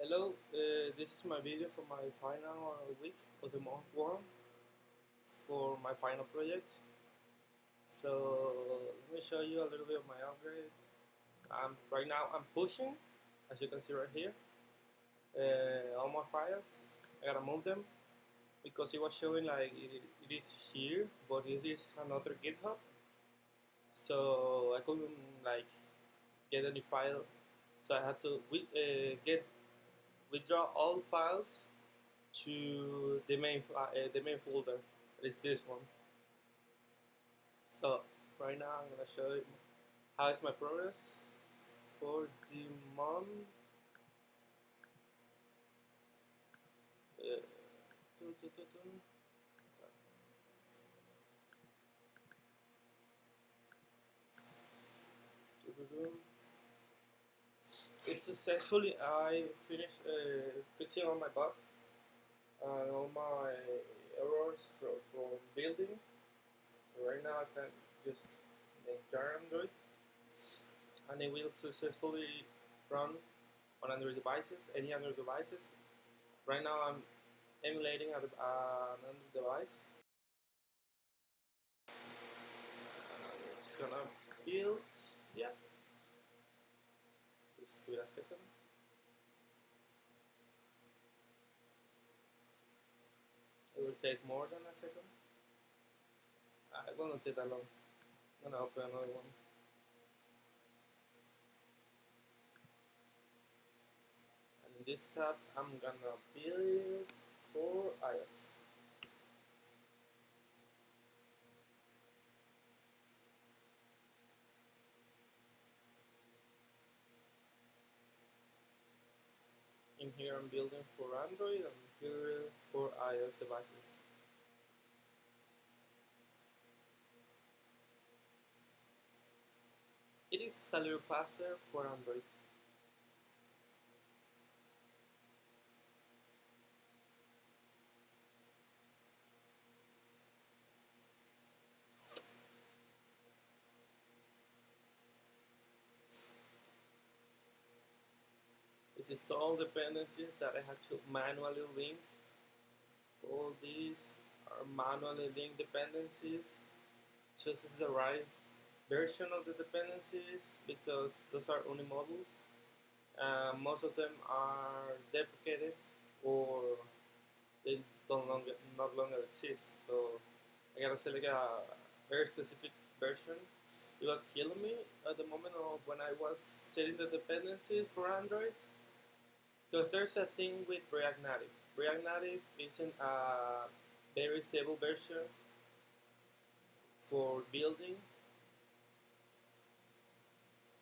Hello, this is my video for my final week of the month one for my final project. So let me show you a little bit of my upgrade. Right now I'm pushing, as you can see right here, all my files. I gotta move them because it was showing like it is here, but it is another GitHub. So I couldn't like get any file, so I had to withdraw all files to the main folder. It's this one. So right now I'm gonna show you how is my progress for the month. Uh, dun, dun, dun, dun. Dun, dun, dun. It's successfully I finished fixing all my bugs and all my errors from building. Right now I can just make jar Android and it will successfully run on Android devices, any Android devices. Right now I'm emulating an Android device. It's gonna build. Yeah, just wait a second. It will take more than a second. It will not take that long. I'm gonna open another one. And in this tab, I'm gonna build for iOS. In here, I'm building for Android and here for iOS devices. It is a little faster for Android. This is all dependencies that I have to manually link. All these are manually linked dependencies. Chooses the right version of the dependencies because those are Unimodules. Most of them are deprecated or they don't longer not longer exist. So I gotta select a very specific version. It was killing me at the moment of when I was setting the dependencies for Android because there's a thing with React Native. React Native isn't a very stable version for building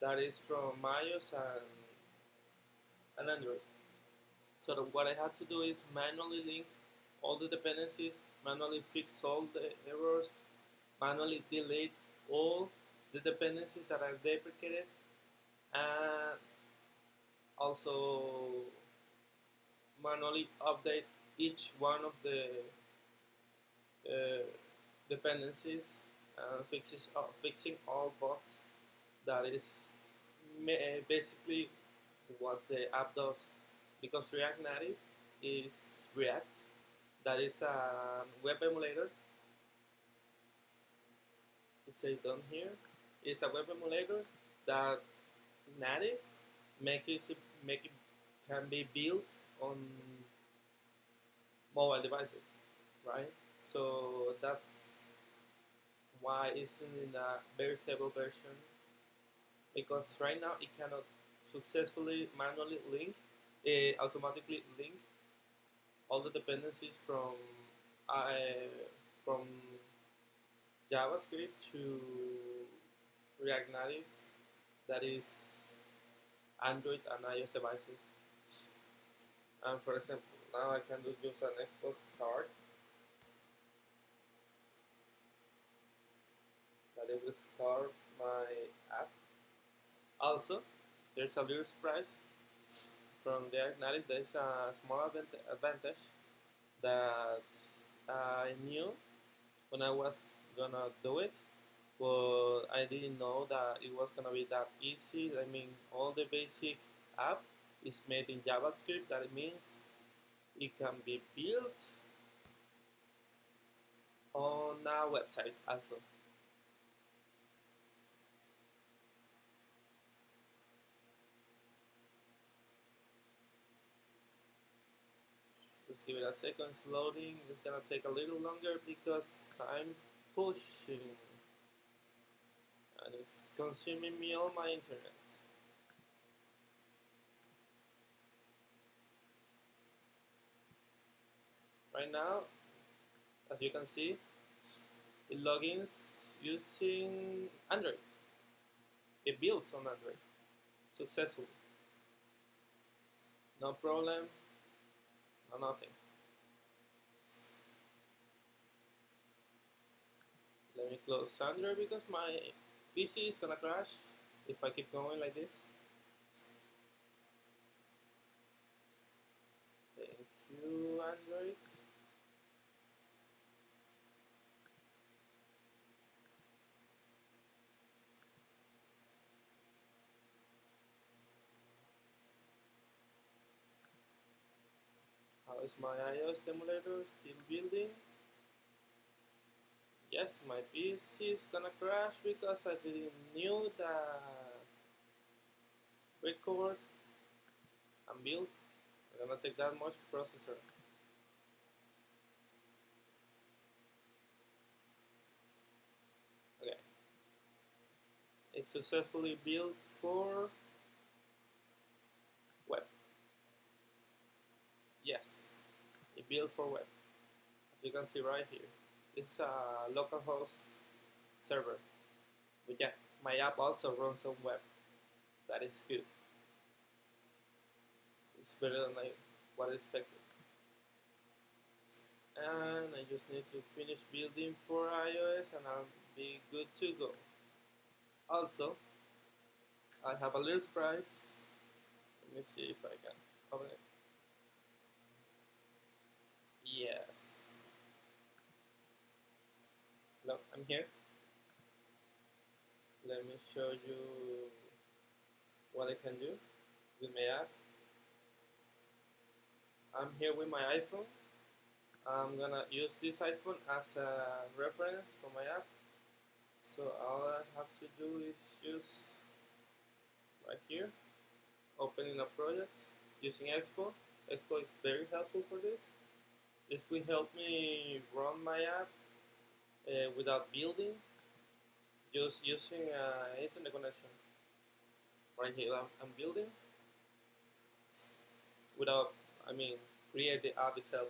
that is from iOS and Android. So what I had to do is manually link all the dependencies, manually fix all the errors, manually delete all the dependencies that are deprecated, and also manually update each one of the uh, dependencies and fixing all bugs. That is basically what the app does because React Native is React. That is a web emulator. It's a done here. It's a web emulator that native make it can be built on mobile devices, right? So that's why it's in a very stable version because right now it cannot successfully manually link, automatically link all the dependencies from JavaScript to React Native, that is Android and iOS devices. And for example, now I can do just an export start that it will start my app. Also, there's a little surprise from React Native. There's a small advantage that I knew when I was gonna do it, but I didn't know that it was gonna be that easy. I mean, all the basic app is made in JavaScript. That means it can be built on a website also. Just give it a second, it's loading. It's gonna take a little longer because I'm pushing and it's consuming me all my internet. Right now, as you can see, it logins using Android. It builds on Android successfully. No problem, no nothing. Let me close Android because my PC is gonna crash if I keep going like this. Thank you, Android. How is my iOS emulator still building? Yes, my PC is gonna crash because I didn't knew that record and build are gonna take that much processor. Okay, it's successfully built for web. Yes, it built for web. As you can see right here, it's a localhost server. But yeah, my app also runs on web. That is good. It's better than what I expected. And I just need to finish building for iOS and I'll be good to go. Also, I have a little surprise. Let me see if I can open it. Yes. Hello, I'm here. Let me show you what I can do with my app. I'm here with my iPhone. I'm gonna use this iPhone as a reference for my app. So all I have to do is just right here, opening a project using Expo. Expo is very helpful for this. This will help me run my app without building, just using internet connection. Right here, I'm building without, I mean, create the app itself.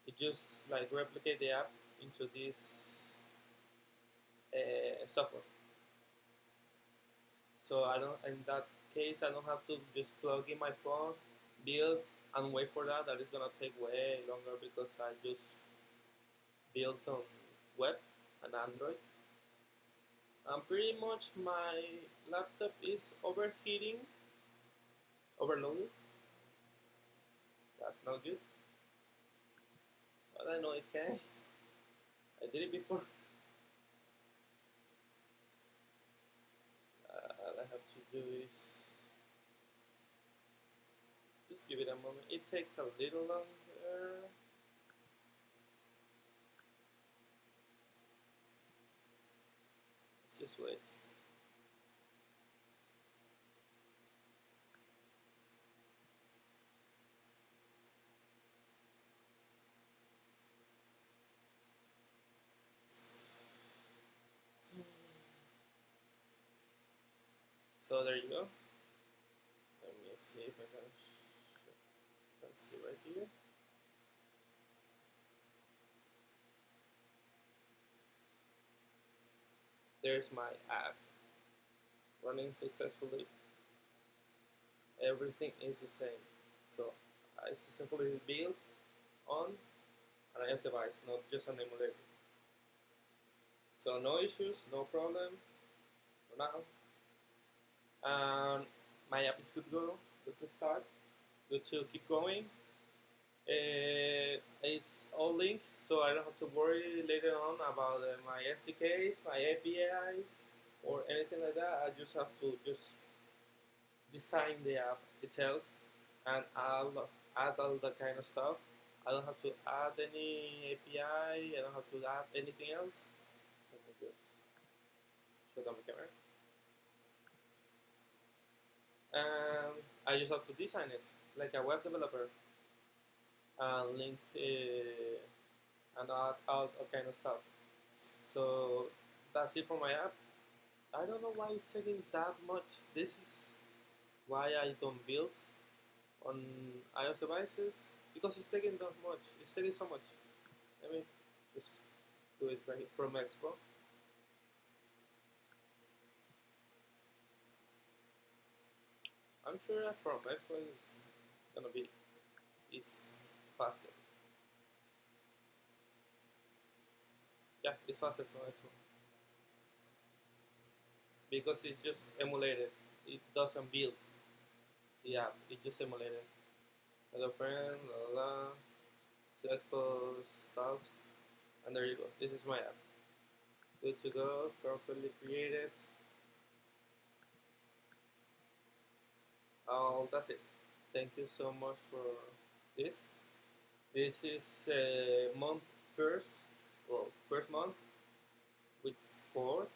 It just like replicate the app into this software. So I don't, in that case, I don't have to just plug in my phone, build, and wait for that. That is gonna take way longer because I just built on web and Android. And pretty much my laptop is overheating, overloaded. That's not good, but I know it can. I did it before. All I have to do is just give it a moment. It takes a little longer. Let's just wait. So there you go. Let me see if I can see right here. There's my app running successfully. Everything is the same. So I successfully built on an iOS device, not just an emulator. So no issues, no problem for now. My app is good to go, good to start, good to keep going. It's all linked, so I don't have to worry later on about my SDKs, my APIs, or anything like that. I just have to just design the app itself and add all that kind of stuff. I don't have to add any API. I don't have to add anything else. Let me just show them the camera. And I just have to design it like a web developer and link and add all kind of stuff. So that's it for my app. I don't know why it's taking that much. This is why I don't build on iOS devices, because it's taking that much. It's taking so much. Let me just do it right from Expo. I'm sure that from Expo is gonna be is faster. Yeah, it's faster from Expo because it just emulated. It doesn't build the app. It just emulated. Hello friend, la la la. So Expo stops, and there you go. This is my app. Good to go. Perfectly created. Oh, that's it. Thank you so much for this. This is month first, well, first month, week 4th,